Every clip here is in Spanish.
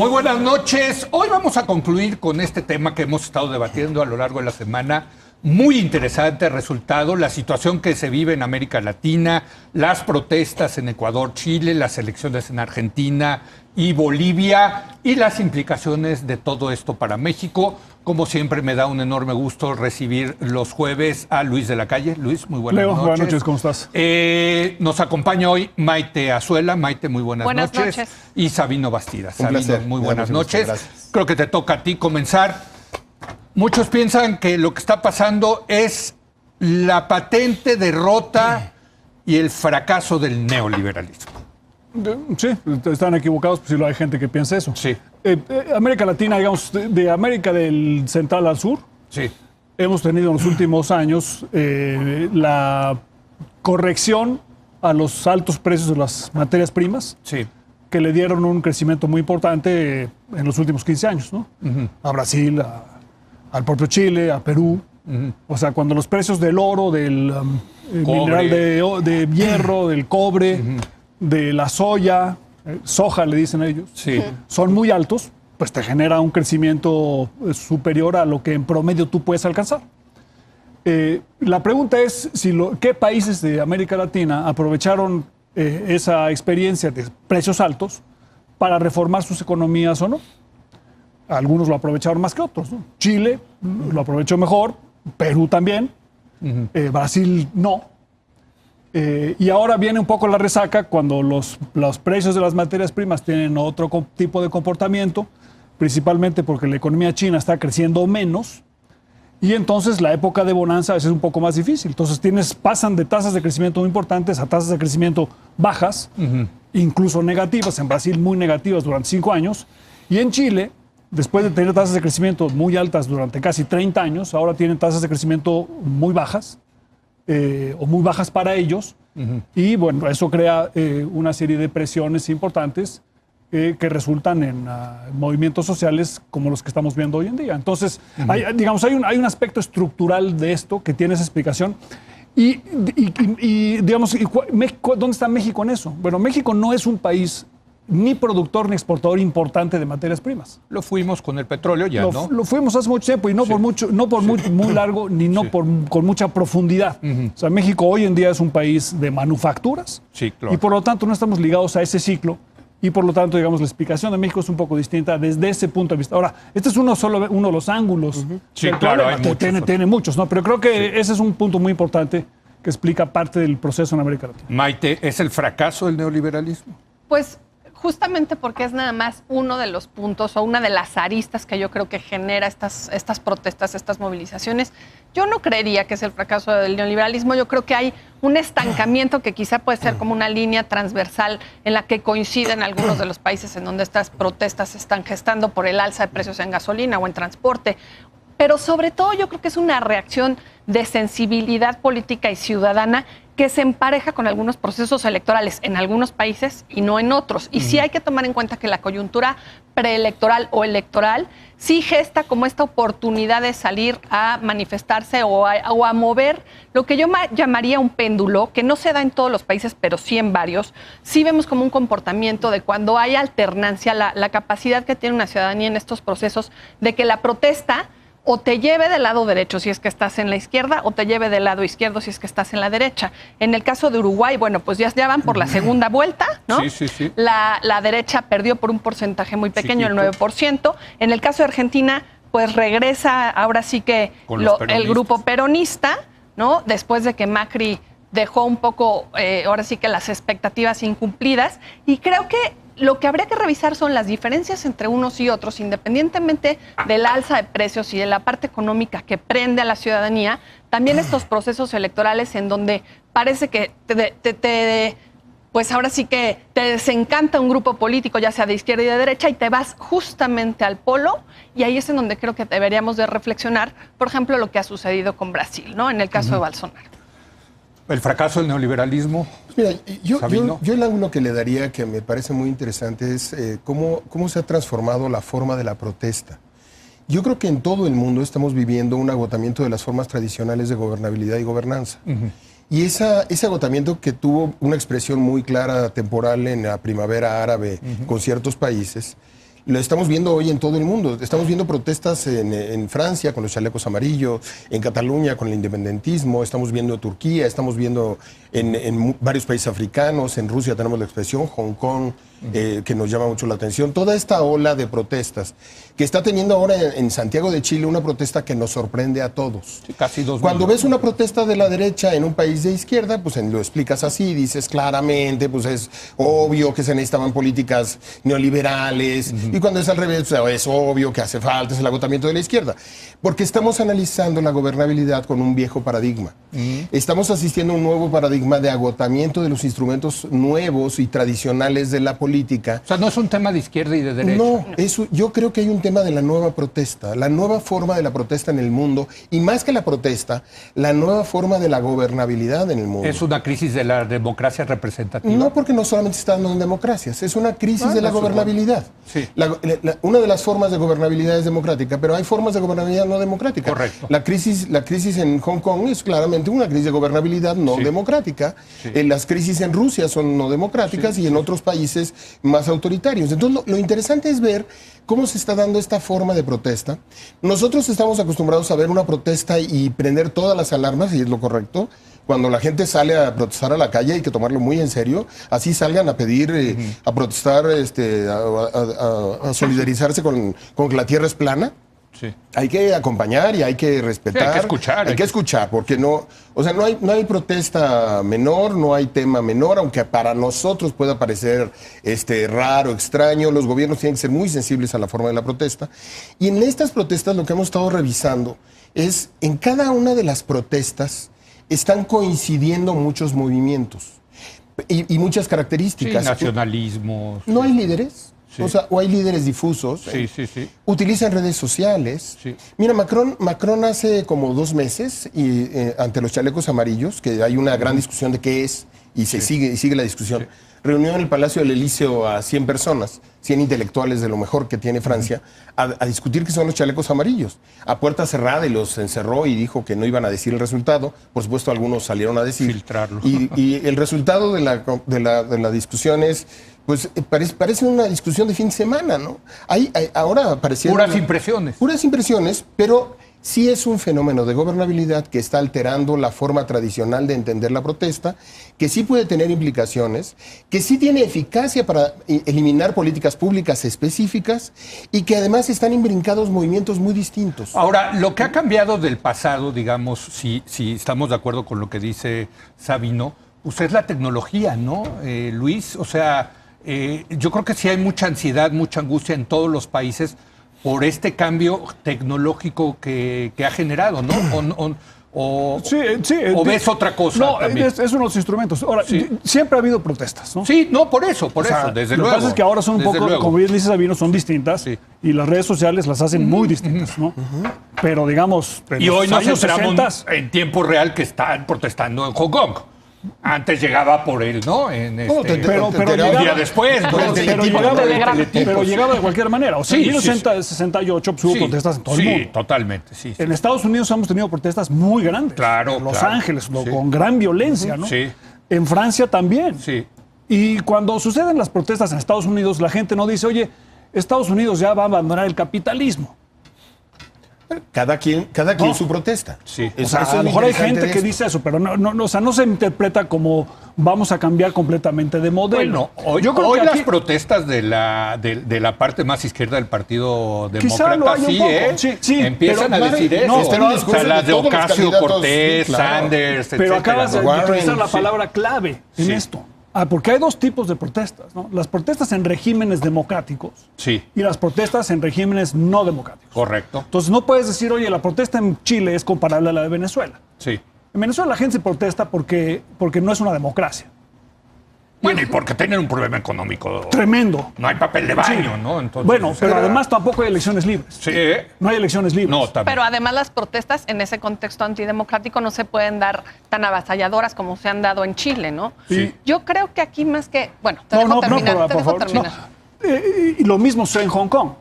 Muy buenas noches. Hoy vamos a concluir con este tema que hemos estado debatiendo a lo largo de la semana. Muy interesante resultado, la situación que se vive en América Latina, las protestas en Ecuador, Chile, las elecciones en Argentina y Bolivia y las implicaciones de todo esto para México. Como siempre, me da un enorme gusto recibir los jueves a Luis de la Calle. Luis, muy buenas noches. Buenas noches, ¿cómo estás? Nos acompaña hoy Maite Azuela. Maite, muy buenas noches. Y Sabino Bastidas. Sabino, muy buenas noches. Gracias. Creo que te toca a ti comenzar. Muchos piensan que lo que está pasando es la patente derrota y el fracaso del neoliberalismo. Sí, están equivocados, pues sí, hay gente que piensa eso. Sí. América Latina, digamos, de América del central al sur, Sí. hemos tenido en los últimos años la corrección a los altos precios de las materias primas, Sí. que le dieron un crecimiento muy importante en los últimos 15 años, ¿no? A Brasil, al propio Chile, a Perú. O sea, cuando los precios del oro, del mineral de hierro, del cobre, de la soja le dicen ellos, Sí. son muy altos, pues te genera un crecimiento superior a lo que en promedio tú puedes alcanzar. La pregunta es qué países de América Latina aprovecharon esa experiencia de precios altos para reformar sus economías o no. Algunos lo aprovecharon más que otros, ¿no? Chile lo aprovechó mejor, Perú también, Brasil no. Y ahora viene un poco la resaca cuando los precios de las materias primas tienen otro tipo de comportamiento, principalmente porque la economía china está creciendo menos, y entonces la época de bonanza es un poco más difícil. Entonces pasan de tasas de crecimiento muy importantes a tasas de crecimiento bajas, incluso negativas, en Brasil muy negativas durante 5 años, y en Chile, después de tener tasas de crecimiento muy altas durante casi 30 años, ahora tienen tasas de crecimiento muy bajas, o muy bajas para ellos, y bueno, eso crea una serie de presiones importantes que resultan en movimientos sociales como los que estamos viendo hoy en día. Entonces, hay un aspecto estructural de esto que tiene esa explicación. Digamos, ¿dónde está México en eso? Bueno, México no es un país ni productor ni exportador importante de materias primas. Lo fuimos con el petróleo ya, ¿no? Lo fuimos hace mucho tiempo y no por mucho, no por muy largo, ni con mucha profundidad. O sea, México hoy en día es un país de manufacturas, Sí, claro. y por lo tanto no estamos ligados a ese ciclo, y por lo tanto, digamos, la explicación de México es un poco distinta desde ese punto de vista. Ahora, este es uno de los ángulos. Sí, del claro, problema. hay muchos. Tiene muchos, ¿no? Pero creo que ese es un punto muy importante que explica parte del proceso en América Latina. Maite, ¿es el fracaso del neoliberalismo? Pues justamente porque es nada más uno de los puntos o una de las aristas que yo creo que genera estas protestas, estas movilizaciones. Yo no creería que es el fracaso del neoliberalismo. Yo creo que hay un estancamiento que quizá puede ser como una línea transversal en la que coinciden algunos de los países en donde estas protestas se están gestando por el alza de precios en gasolina o en transporte. Pero sobre todo yo creo que es una reacción de sensibilidad política y ciudadana que se empareja con algunos procesos electorales en algunos países y no en otros. Y sí hay que tomar en cuenta que la coyuntura preelectoral o electoral sí gesta como esta oportunidad de salir a manifestarse o a mover lo que yo llamaría un péndulo, que no se da en todos los países, pero sí en varios. Sí vemos como un comportamiento de cuando hay alternancia, la capacidad que tiene una ciudadanía en estos procesos de que la protesta o te lleve del lado derecho si es que estás en la izquierda o te lleve del lado izquierdo si es que estás en la derecha. En el caso de Uruguay, bueno, pues ya van por la segunda vuelta, ¿no? Sí. La derecha perdió por un porcentaje muy pequeño, el 9%. En el caso de Argentina, pues regresa ahora sí que el grupo peronista, ¿no? Después de que Macri dejó un poco, ahora sí que las expectativas incumplidas. Y creo que lo que habría que revisar son las diferencias entre unos y otros, independientemente del alza de precios y de la parte económica que prende a la ciudadanía, también estos procesos electorales en donde parece que pues ahora sí que te desencanta un grupo político, ya sea de izquierda y de derecha, y te vas justamente al polo, y ahí es en donde creo que deberíamos de reflexionar, por ejemplo, lo que ha sucedido con Brasil, ¿no? En el caso de Bolsonaro. ¿El fracaso del neoliberalismo? Mira, yo el ángulo que le daría, que me parece muy interesante, es cómo se ha transformado la forma de la protesta. Yo creo que en todo el mundo estamos viviendo un agotamiento de las formas tradicionales de gobernabilidad y gobernanza. Y ese agotamiento, que tuvo una expresión muy clara temporal en la primavera árabe con ciertos países, Lo estamos viendo hoy en todo el mundo. Estamos viendo protestas en Francia con los chalecos amarillos, en Cataluña con el independentismo, estamos viendo Turquía, estamos viendo en varios países africanos, en Rusia tenemos la expresión, Hong Kong, que nos llama mucho la atención. Toda esta ola de protestas que está teniendo ahora en Santiago de Chile, una protesta que nos sorprende a todos. Sí, casi 2 Cuando millones. ves una protesta de la derecha en un país de izquierda, pues lo explicas así, dices claramente, pues es obvio que se necesitaban políticas neoliberales, y cuando es al revés, pues, es obvio que hace falta, es el agotamiento de la izquierda. Porque estamos analizando la gobernabilidad con un viejo paradigma. Estamos asistiendo a un nuevo paradigma de agotamiento de los instrumentos nuevos y tradicionales de la política. O sea, no es un tema de izquierda y de derecha. No, yo creo que hay un tema de la nueva protesta, la nueva forma de la protesta en el mundo, y más que la protesta, la nueva forma de la gobernabilidad en el mundo. Es una crisis de la democracia representativa. No, porque no solamente se está dando en democracias, es una crisis de la gobernabilidad. Sí. Una de las formas de gobernabilidad es democrática, pero hay formas de gobernabilidad no democrática. Correcto. La crisis en Hong Kong es claramente una crisis de gobernabilidad no democrática. Las crisis en Rusia son no democráticas y en otros países más autoritarios. Entonces, lo interesante es ver cómo se está dando esta forma de protesta. Nosotros estamos acostumbrados a ver una protesta y prender todas las alarmas, y es lo correcto. Cuando la gente sale a protestar a la calle hay que tomarlo muy en serio. Así salgan a pedir, a protestar, a solidarizarse con que la tierra es plana. Sí. Hay que acompañar y hay que respetar. Sí, hay que escuchar. Hay que escuchar, porque no hay protesta menor, no hay tema menor, aunque para nosotros pueda parecer raro, extraño. Los gobiernos tienen que ser muy sensibles a la forma de la protesta. Y en estas protestas lo que hemos estado revisando es, en cada una de las protestas están coincidiendo muchos movimientos y muchas características. Sí, nacionalismo. ¿No hay líderes? Sí. O hay líderes difusos. Sí. Utilizan redes sociales. Sí. Mira, Macron hace como 2 meses, ante los chalecos amarillos, que hay una gran discusión de qué es, y sigue la discusión, reunió en el Palacio del Elíseo a 100 personas, 100 intelectuales de lo mejor que tiene Francia, a discutir qué son los chalecos amarillos. A puerta cerrada, y los encerró y dijo que no iban a decir el resultado. Por supuesto, algunos salieron a decir. Filtrarlo. Y el resultado de la discusión es, pues parece una discusión de fin de semana, ¿no? Ahora pareciera... Puras impresiones. Puras impresiones, pero sí es un fenómeno de gobernabilidad que está alterando la forma tradicional de entender la protesta, que sí puede tener implicaciones, que sí tiene eficacia para eliminar políticas públicas específicas, y que además están imbrincados movimientos muy distintos. Ahora, lo que ha cambiado del pasado, digamos, si estamos de acuerdo con lo que dice Sabino, pues es la tecnología, ¿no, Luis? O sea, yo creo que sí hay mucha ansiedad, mucha angustia en todos los países por este cambio tecnológico que ha generado, ¿no? ¿O ves otra cosa? No, también? es uno de los instrumentos. Ahora, siempre ha habido protestas, ¿no? Sí, no, por eso, desde luego. Lo que pasa es que ahora son un desde poco, luego. como bien dice Sabino, son distintas, y las redes sociales las hacen muy distintas, ¿no? Pero digamos, en Y los hoy nos años enteramos 60, en tiempo real que están protestando en Hong Kong. Antes llegaba por él, ¿no? pero un llegaba- día después, ¿no? pero llegaba de cualquier manera. O sea, Sí, en sí, 1968 hubo protestas en todo el mundo. Sí, totalmente, sí. En Estados Unidos hemos tenido protestas muy grandes. Claro, En Los claro. Ángeles, Sí. con gran violencia, ¿no? Sí. En Francia también. Sí. Y cuando suceden las protestas en Estados Unidos, la gente no dice, oye, Estados Unidos ya va a abandonar el capitalismo. Cada quien su protesta. Sí. O sea, a lo mejor hay gente que dice eso, pero no se interpreta como vamos a cambiar completamente de modelo. Bueno, hoy, Yo creo hoy que las aquí- protestas de la parte más izquierda del Partido Quizá lo Demócrata hay un sí, poco. Sí, empiezan pero a decir eso. no, está en el o sea, discurso las de de todos los Ocasio candidatos, Cortés, sí, claro. Sanders, Pero etcétera, acabas de ¿no? Warren, utilizar la sí. palabra clave en Sí. esto. Porque hay 2 tipos de protestas, ¿no? Las protestas en regímenes democráticos Sí, y las protestas en regímenes no democráticos. correcto. Entonces no puedes decir, oye, la protesta en Chile es comparable a la de Venezuela. Sí. En Venezuela la gente se protesta porque no es una democracia. Bueno, y porque tienen un problema económico. Tremendo. No hay papel de baño, Sí. ¿no? Entonces, Bueno, pero además tampoco hay elecciones libres. Sí. No hay elecciones libres. No, también. Pero además las protestas en ese contexto antidemocrático no se pueden dar tan avasalladoras como se han dado en Chile, ¿no? Sí. Yo creo que aquí más que... Bueno, te No, dejo no, terminar. por te dejo favor. terminar. No. Y lo mismo sucede en Hong Kong.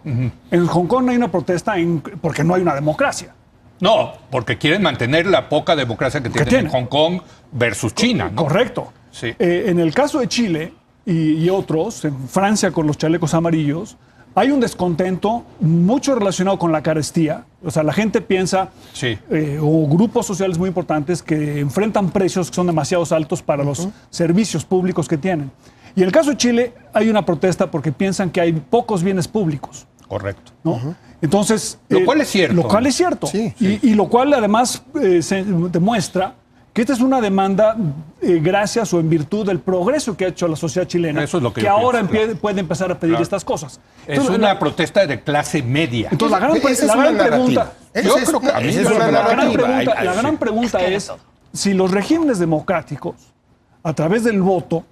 En Hong Kong no hay una protesta porque no hay una democracia. No, porque quieren mantener la poca democracia que tienen en tienen. Hong Kong versus China, ¿no? Correcto. Sí. En el caso de Chile y otros, en Francia con los chalecos amarillos, hay un descontento mucho relacionado con la carestía. O sea, la gente piensa, o grupos sociales muy importantes que enfrentan precios que son demasiado altos para los servicios públicos que tienen. Y en el caso de Chile hay una protesta porque piensan que hay pocos bienes públicos. Correcto. ¿No? Entonces, lo cual es cierto. Lo cual es cierto. Sí. Y lo cual además se demuestra que esta es una demanda gracias o en virtud del progreso que ha hecho la sociedad chilena, eso es lo que ahora pienso, puede empezar a pedir estas cosas. Entonces, es una protesta de clase media. Entonces, la gran pregunta... La gran pregunta es si los regímenes democráticos, a través del voto,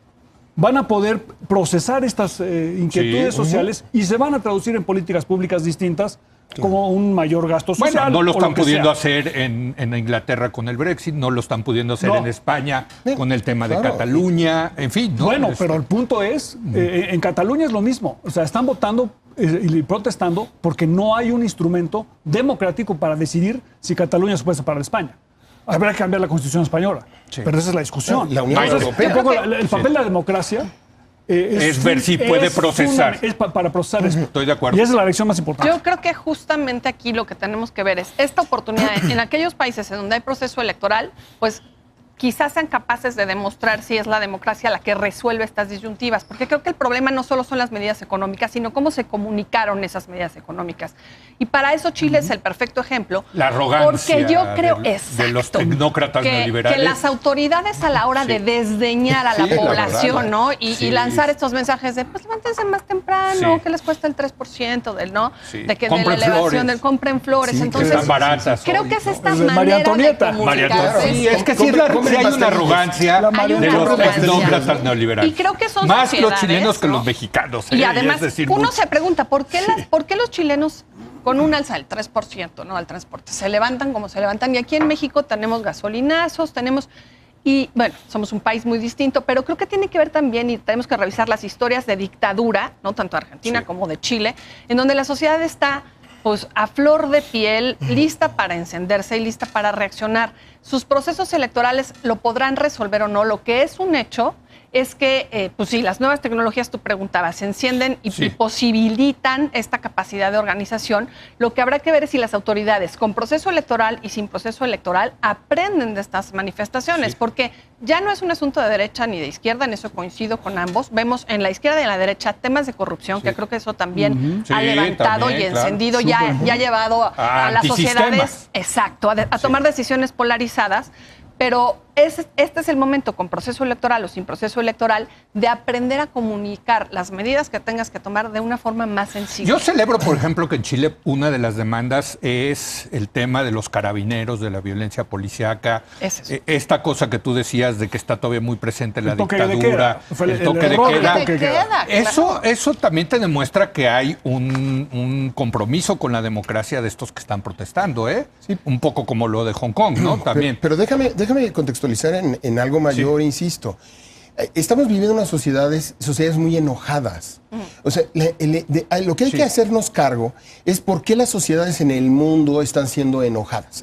van a poder procesar estas inquietudes sociales y se van a traducir en políticas públicas distintas, como un mayor gasto social. Bueno, no lo están pudiendo hacer en Inglaterra con el Brexit, no lo están pudiendo hacer en España con el tema de Cataluña, en fin. ¿no? Bueno, pero el punto es, en Cataluña es lo mismo. O sea, están votando y protestando porque no hay un instrumento democrático para decidir si Cataluña se puede separar de España. Habrá que cambiar la Constitución española, pero esa es la discusión. La Unión Europea. El papel de la democracia es ver si puede procesar. Es para procesar esto. Estoy de acuerdo. Y esa es la lección más importante. Yo creo que justamente aquí lo que tenemos que ver es esta oportunidad en aquellos países en donde hay proceso electoral, pues quizás sean capaces de demostrar si es la democracia la que resuelve estas disyuntivas, porque creo que el problema no solo son las medidas económicas, sino cómo se comunicaron esas medidas económicas. Y para eso Chile es el perfecto ejemplo. La arrogancia porque yo creo, de los tecnócratas neoliberales. Que las autoridades a la hora de desdeñar a la población, ¿no? Y lanzar estos mensajes de, pues levántense más temprano, que les cuesta el 3% del, ¿no? De que de la elevación del compren flores. Entonces, que están baratas creo hoy, que es ¿no? esta manera de comunicarse. Sí, es que sí hay una arrogancia de los tecnócratas neoliberales. Y creo que son más los chilenos, ¿no?, que ¿no? los mexicanos. Y además, es decir, uno se pregunta, ¿por qué los chilenos con un alza del 3%, ¿no?, al transporte se levantan como se levantan? Y aquí en México tenemos gasolinazos, y bueno, somos un país muy distinto, pero creo que tiene que ver también, y tenemos que revisar las historias de dictadura, ¿no?, tanto de Argentina como de Chile, en donde la sociedad está pues a flor de piel, lista para encenderse y lista para reaccionar. Sus procesos electorales lo podrán resolver o no. Lo que es un hecho es que, pues sí, las nuevas tecnologías, tú preguntabas, se encienden y posibilitan esta capacidad de organización. Lo que habrá que ver es si las autoridades, con proceso electoral y sin proceso electoral, aprenden de estas manifestaciones, porque ya no es un asunto de derecha ni de izquierda, en eso coincido con ambos. Vemos en la izquierda y en la derecha temas de corrupción, que creo que eso también ha levantado y encendido, ya ha llevado a las sociedades, a tomar decisiones polarizadas. Pero este es el momento, con proceso electoral o sin proceso electoral, de aprender a comunicar las medidas que tengas que tomar de una forma más sencilla. Yo celebro, por ejemplo, que en Chile una de las demandas es el tema de los carabineros, de la violencia policíaca. Esta cosa que tú decías de que está todavía muy presente en la dictadura, el toque de queda. Eso también te demuestra que hay un compromiso con la democracia de estos que están protestando, ¿eh? Sí. Un poco como lo de Hong Kong, ¿no? También. Pero déjame contextualizar en algo mayor, insisto. Estamos viviendo unas sociedades muy enojadas. O sea, lo que hay que hacernos cargo es por qué las sociedades en el mundo están siendo enojadas,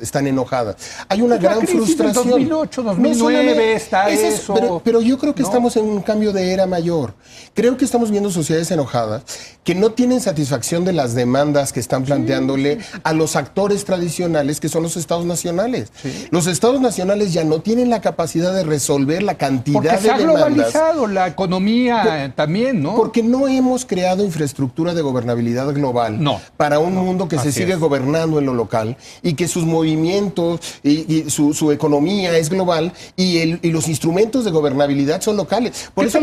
Hay una gran frustración. 2008, 2009 está eso. Pero yo creo que estamos en un cambio de era mayor. Creo que estamos viendo sociedades enojadas que no tienen satisfacción de las demandas que están planteándole a los actores tradicionales que son los estados nacionales. Los estados nacionales ya no tienen la capacidad de resolver la cantidad de demandas. Porque se ha globalizado la economía también, ¿no? Porque no hemos creado infraestructura de gobernabilidad global para un mundo que se sigue gobernando en lo local y que sus movimientos y su economía es global y los instrumentos de gobernabilidad son locales. Por eso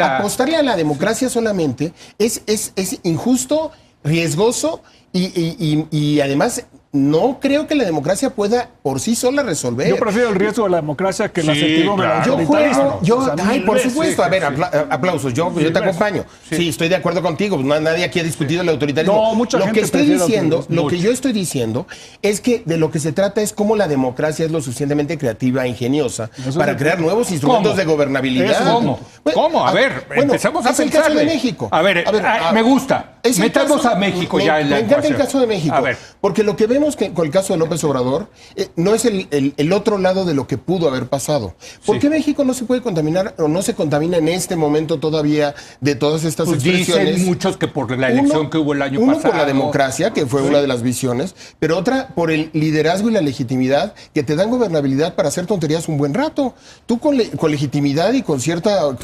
apostarle a la democracia solamente es injusto, riesgoso y además no creo que la democracia pueda por sí sola resolver. Yo prefiero el riesgo de la democracia que la certidumbre. Por supuesto. A ver, aplausos. Yo te acompaño. Sí, estoy de acuerdo contigo. Nadie aquí ha discutido el autoritarismo. No, mucha gente lo que yo estoy diciendo es que de lo que se trata es cómo la democracia es lo suficientemente creativa e ingeniosa para crear nuevos instrumentos de gobernabilidad. ¿Cómo? A ver, empezamos a pensar. Es el caso de México. A ver, me gusta. Metamos a México ya en la ecuación. Me encanta el caso de México. Porque lo que vemos menos que con el caso de López Obrador, no es el otro lado de lo que pudo haber pasado. ¿Por qué México no se puede contaminar o no se contamina en este momento todavía de todas estas expresiones? Dicen muchos que por la elección que hubo el año pasado. Uno por la democracia, que fue una de las visiones, pero otra por el liderazgo y la legitimidad que te dan gobernabilidad para hacer tonterías un buen rato. Tú con legitimidad y con cierta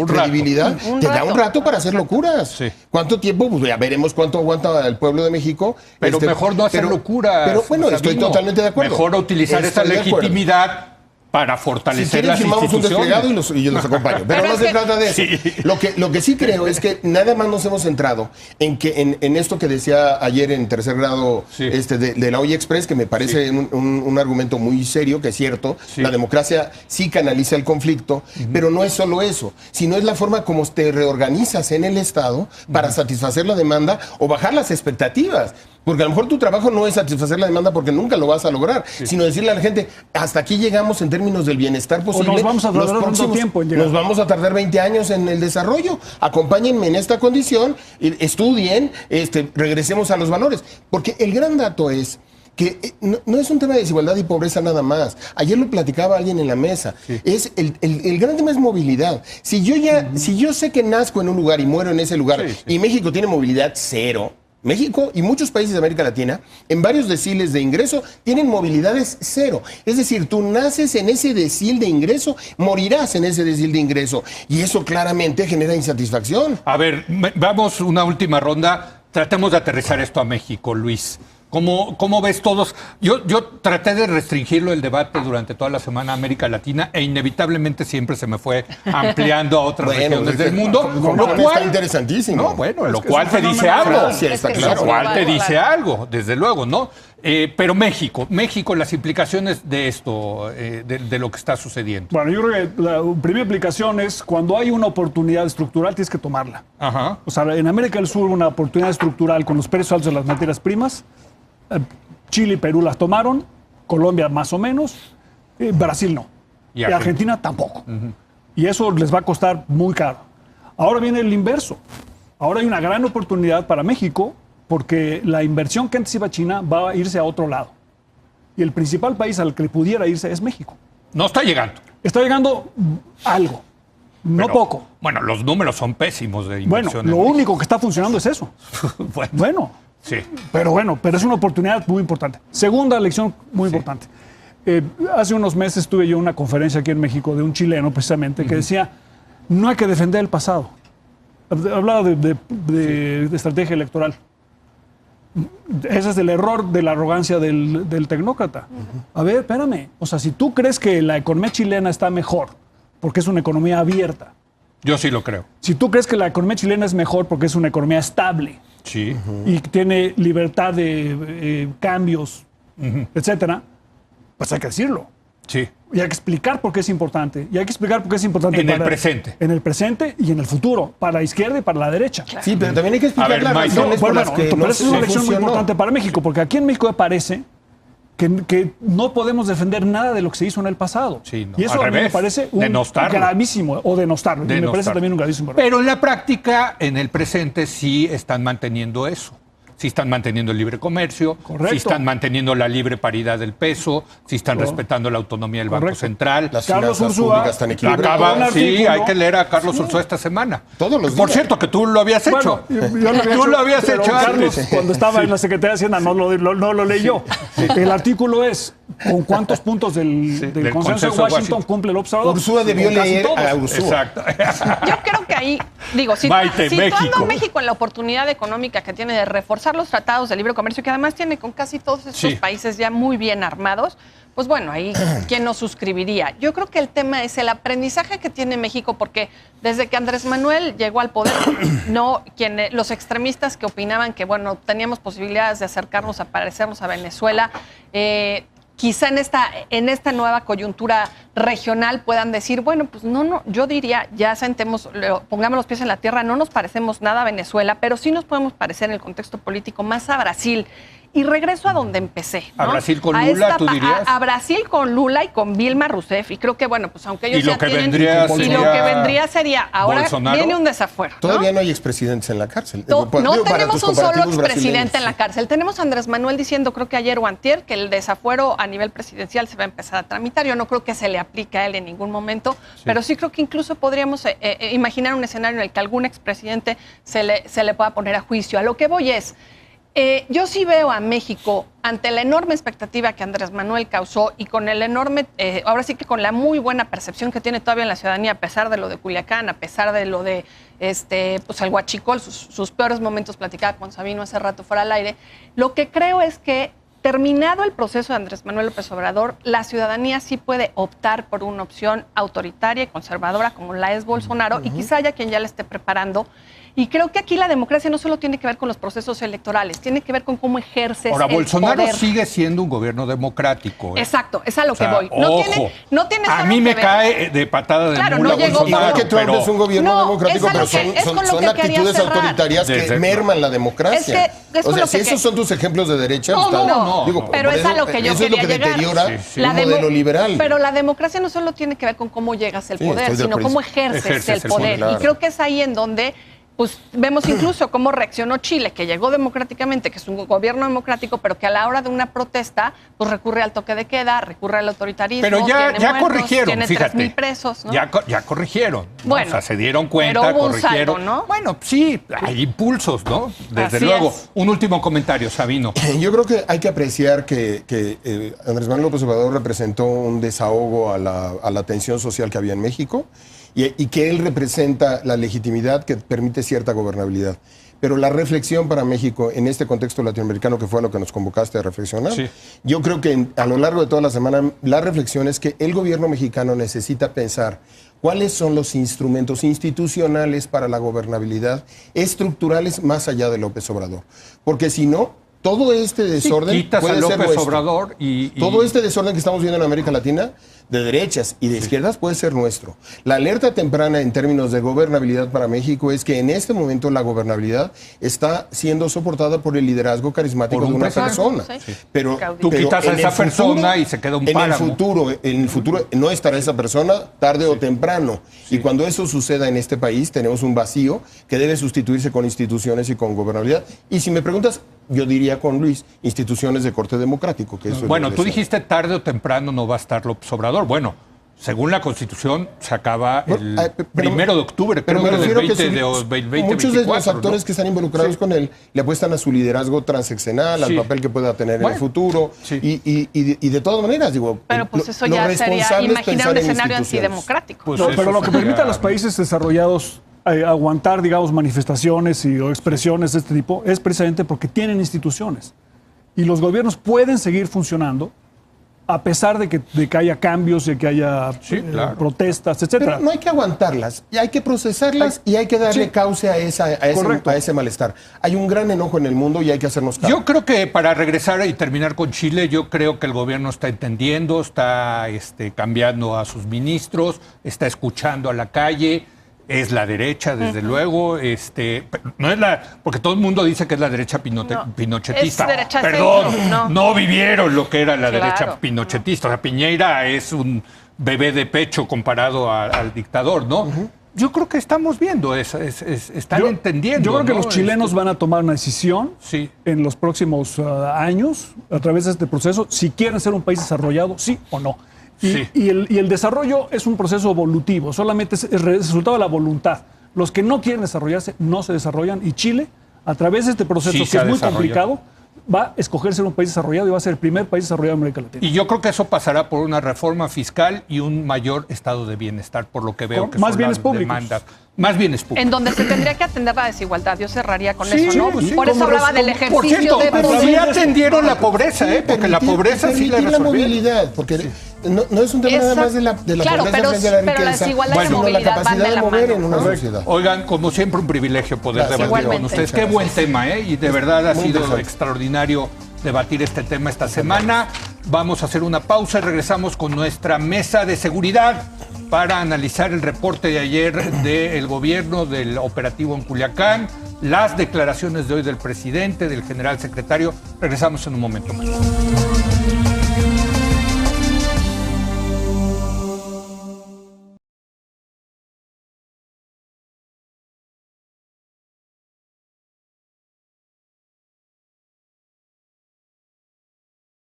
credibilidad te da un rato para hacer locuras. Sí. ¿Cuánto tiempo? Pues ya veremos cuánto aguanta el pueblo de México. Pero mejor no hacer locuras. Pero bueno, estoy totalmente de acuerdo. Mejor utilizar esa legitimidad para fortalecer las instituciones. Un desplegado y yo los acompaño. Pero no se trata de eso. Sí. Lo que sí creo es que nada más nos hemos centrado en esto que decía ayer en tercer grado de la Olla Express, que me parece un argumento muy serio, que es cierto. Sí. La democracia sí canaliza el conflicto, pero no es solo eso, sino es la forma como te reorganizas en el Estado para satisfacer la demanda o bajar las expectativas. Porque a lo mejor tu trabajo no es satisfacer la demanda porque nunca lo vas a lograr, sino decirle a la gente, hasta aquí llegamos en términos del bienestar posible. O nos vamos a tardar tanto tiempo en llegar. Nos vamos a tardar 20 años en el desarrollo. Acompáñenme en esta condición, estudien, regresemos a los valores. Porque el gran dato es que no es un tema de desigualdad y pobreza nada más. Ayer lo platicaba alguien en la mesa. Sí. Es el gran tema es movilidad. Si yo sé que nazco en un lugar y muero en ese lugar, y México tiene movilidad cero, México y muchos países de América Latina, en varios deciles de ingreso, tienen movilidades cero. Es decir, tú naces en ese decil de ingreso, morirás en ese decil de ingreso. Y eso claramente genera insatisfacción. A ver, vamos una última ronda. Tratemos de aterrizar esto a México, Luis. ¿Cómo ves todos? Yo traté de restringirlo el debate durante toda la semana a América Latina e inevitablemente siempre se me fue ampliando a otras regiones del mundo. Lo cual está interesantísimo. No, bueno, lo cual te dice algo. Lo cual te dice algo, desde luego, ¿no? Pero México, las implicaciones de esto, de lo que está sucediendo. Bueno, yo creo que la primera implicación es cuando hay una oportunidad estructural, tienes que tomarla. Ajá. O sea, en América del Sur una oportunidad estructural con los precios altos de las materias primas. Chile y Perú las tomaron, Colombia más o menos, Brasil no. Y Argentina tampoco. Y eso les va a costar muy caro. Ahora viene el inverso. Ahora hay una gran oportunidad para México porque la inversión que antes iba a China va a irse a otro lado. Y el principal país al que pudiera irse es México. No está llegando. Está llegando algo, no poco. Bueno, los números son pésimos de inversión. Bueno, lo único que está funcionando es eso. Bueno. Sí. Pero es una oportunidad muy importante. Segunda lección muy importante. Hace unos meses tuve yo una conferencia aquí en México de un chileno precisamente que decía, no hay que defender el pasado. Hablaba de estrategia electoral. Ese es el error de la arrogancia del tecnócrata. A ver, espérame. O sea, si tú crees que la economía chilena está mejor porque es una economía abierta. Yo sí lo creo. Si tú crees que la economía chilena es mejor porque es una economía estable. Sí. Y tiene libertad de cambios, etcétera, pues hay que decirlo. Sí. Y hay que explicar por qué es importante. Y hay que explicar por qué es importante en el presente. En el presente y en el futuro, para la izquierda y para la derecha. Claro. Sí, pero también hay que explicar las razones por las que pero esa es una lección muy importante para México, porque aquí en México parece que no podemos defender nada de lo que se hizo en el pasado. Sí, no. Y eso a mí me parece un gravísimo, o denostarlo. Y me parece también un gravísimo. Pero en la práctica, en el presente, sí están manteniendo eso. Sí están manteniendo el libre comercio, sí están manteniendo la libre paridad del peso, sí están respetando la autonomía del Banco Central. Las finanzas públicas están equilibradas. Sí, hay que leer a Carlos Ursúa esta semana. Todos los días. Por cierto, que tú lo habías hecho. Tú lo habías hecho Carlos, antes. Cuando estaba en la Secretaría de Hacienda no lo leyó. El artículo es ¿con cuántos puntos del consenso de Washington cumple el observador? Ursúa debió leer a Ursúa. Exacto. Yo creo que ahí, situando a México en la oportunidad económica que tiene de reforzar los tratados de libre comercio, que además tiene con casi todos estos países ya muy bien armados, pues bueno, ahí ¿quién nos suscribiría? Yo creo que el tema es el aprendizaje que tiene México, porque desde que Andrés Manuel llegó al poder, los extremistas que opinaban que, bueno, teníamos posibilidades de acercarnos a parecernos a Venezuela, quizá en esta nueva coyuntura regional puedan decir, bueno, pues no, yo diría, ya pongamos los pies en la tierra, no nos parecemos nada a Venezuela, pero sí nos podemos parecer en el contexto político más a Brasil Y regreso a donde empecé, ¿no? ¿A Brasil con Lula, tú dirías? A Brasil con Lula y con Dilma Rousseff. Y creo que, bueno, pues aunque ellos y lo ya que tienen... vendría y lo que vendría sería, ahora Bolsonaro. viene un desafuero, ¿no? Todavía no hay expresidentes en la cárcel. No Digo, para tenemos tus un solo comparativos expresidente brasileños. en la cárcel. Tenemos a Andrés Manuel diciendo, creo que ayer o antier, que el desafuero a nivel presidencial se va a empezar a tramitar. Yo no creo que se le aplique a él en ningún momento, pero sí creo que incluso podríamos imaginar un escenario en el que algún expresidente se le pueda poner a juicio. A lo que voy es, yo sí veo a México ante la enorme expectativa que Andrés Manuel causó y con el enorme, ahora sí que con la muy buena percepción que tiene todavía en la ciudadanía, a pesar de lo de Culiacán, a pesar de lo de pues el Huachicol, sus peores momentos, platicaba con Sabino hace rato fuera al aire. Lo que creo es que terminado el proceso de Andrés Manuel López Obrador, la ciudadanía sí puede optar por una opción autoritaria y conservadora como la es Bolsonaro, y quizá haya quien ya la esté preparando. Y creo que aquí la democracia no solo tiene que ver con los procesos electorales, tiene que ver con cómo ejerces Ahora, el Bolsonaro poder. sigue siendo un gobierno democrático. Exacto, es a lo O sea, que voy. No ojo, tiene a solo mí que me ver. cae de patada de Claro, mula no llegó Bolsonaro, Igual que Trump pero es un gobierno No, democrático, es a lo pero que- es con lo son que quería actitudes cerrar. autoritarias que Desde- merman la democracia. Es con o sea, lo si que- esos son tus ejemplos de derecha, No, está- no, digo, pero por es a lo que yo eso es lo que quería llegar. deteriora Sí, un modelo liberal. Pero la democracia no solo tiene que ver con cómo llegas al Sí, poder, estoy de sino acuerdo. cómo ejerces Ejerces el el poder. poder, claro. Y creo que es ahí en donde pues vemos incluso cómo reaccionó Chile, que llegó democráticamente, que es un gobierno democrático, pero que a la hora de una protesta pues recurre al toque de queda, recurre al autoritarismo, Pero ya tiene muertos, corrigieron, tiene fíjate. 3,000 presos, ¿no? Ya corrigieron. ¿no? Bueno, o sea, se dieron cuenta, pero hubo un corrigieron. salto, ¿no? Bueno, sí, hay impulsos, ¿no? Desde Así luego. es. Un último comentario, Sabino. Yo creo que hay que apreciar que Andrés Manuel López Obrador representó un desahogo a la tensión social que había en México y que él representa la legitimidad que permite cierta gobernabilidad. Pero la reflexión para México en este contexto latinoamericano, que fue a lo que nos convocaste a reflexionar, Sí. yo creo que a lo largo de toda la semana la reflexión es que el gobierno mexicano necesita pensar cuáles son los instrumentos institucionales para la gobernabilidad estructurales más allá de López Obrador. Porque si no, todo este desorden Quitas a puede ser López nuestro. Obrador y Todo este desorden que estamos viendo en América Latina, de derechas y de izquierdas, puede ser nuestro. La alerta temprana en términos de gobernabilidad para México es que en este momento la gobernabilidad está siendo soportada por el liderazgo carismático Por un de una presidente. persona. Sí. Pero, Tú pero quitas a en esa el persona y se queda un páramo. En el futuro no estará esa persona tarde o temprano. Y cuando eso suceda en este país, tenemos un vacío que debe sustituirse con instituciones y con gobernabilidad. Y si me preguntas, yo diría con Luis, instituciones de corte democrático. Que eso es bueno, lo que tú deseo. dijiste tarde o temprano no va a estar López Obrador. Bueno, según la Constitución se acaba el Pero- 1 de octubre, pero creo me que del refiero que 20 de muchos de los 2024, actores ¿no? que están involucrados Sí. con él le apuestan a su liderazgo transeccional, Sí. al papel que pueda tener en Bueno, el futuro. sí. Y de todas maneras, digo, Pero pues lo- eso lo ya sería responsable es imaginar un pensar en escenario instituciones. antidemocrático. Pues No, eso pero lo que sería- permite a los países desarrollados aguantar, digamos, manifestaciones o expresiones de este tipo es precisamente porque tienen instituciones. Y los gobiernos pueden seguir funcionando a pesar de que haya cambios, de que haya Sí, claro. protestas, etcétera. Pero no hay que aguantarlas, y hay que procesarlas y hay que darle Sí. cauce a Correcto. ese malestar. Hay un gran enojo en el mundo y hay que hacernos cargo. Yo creo que para regresar y terminar con Chile, yo creo que el gobierno está entendiendo, está cambiando a sus ministros, está escuchando a la calle. Es la derecha, desde luego, no es porque todo el mundo dice que es la derecha No, pinochetista. es derecha Perdón, centro, no vivieron lo que era la Claro, derecha pinochetista. O sea, Piñera es un bebé de pecho comparado al dictador, ¿no? Yo creo que estamos viendo, están entendiendo. Yo creo que ¿no? los chilenos van a tomar una decisión Sí. en los próximos años, a través de este proceso, si quieren ser un país desarrollado, sí o no. Sí. Y el desarrollo es un proceso evolutivo, solamente es el resultado de la voluntad. Los que no quieren desarrollarse no se desarrollan, y Chile, a través de este proceso, Sí, que se es ha muy desarrollado. complicado, va a escoger ser un país desarrollado y va a ser el primer país desarrollado de América Latina. Y yo creo que eso pasará por una reforma fiscal y un mayor estado de bienestar, por lo que veo Con que más son bienes las públicos. demandas. Más bienes públicos. En donde se tendría que atender la desigualdad. Yo cerraría con Sí, eso, ¿no? sí, Por eso como hablaba del por ejercicio cierto, de pero sí poder. atendieron la pobreza, porque la pobreza sí la permitir la resolvieron. movilidad, porque no es un tema nada más de la Claro, pobreza pero frente a la la riqueza, desigualdad y la sino la movilidad van capacidad de de la mover mano. en una Correcto. sociedad. Oigan, como siempre, un privilegio poder Gracias. debatir con Igualmente. ustedes. Qué buen tema, ¿eh? Y de verdad ha Muy sido interesante. extraordinario debatir este tema esta semana. Vamos a hacer una pausa y regresamos con nuestra mesa de seguridad para analizar el reporte de ayer del gobierno del operativo en Culiacán, las declaraciones de hoy del presidente, del general secretario. Regresamos en un momento más.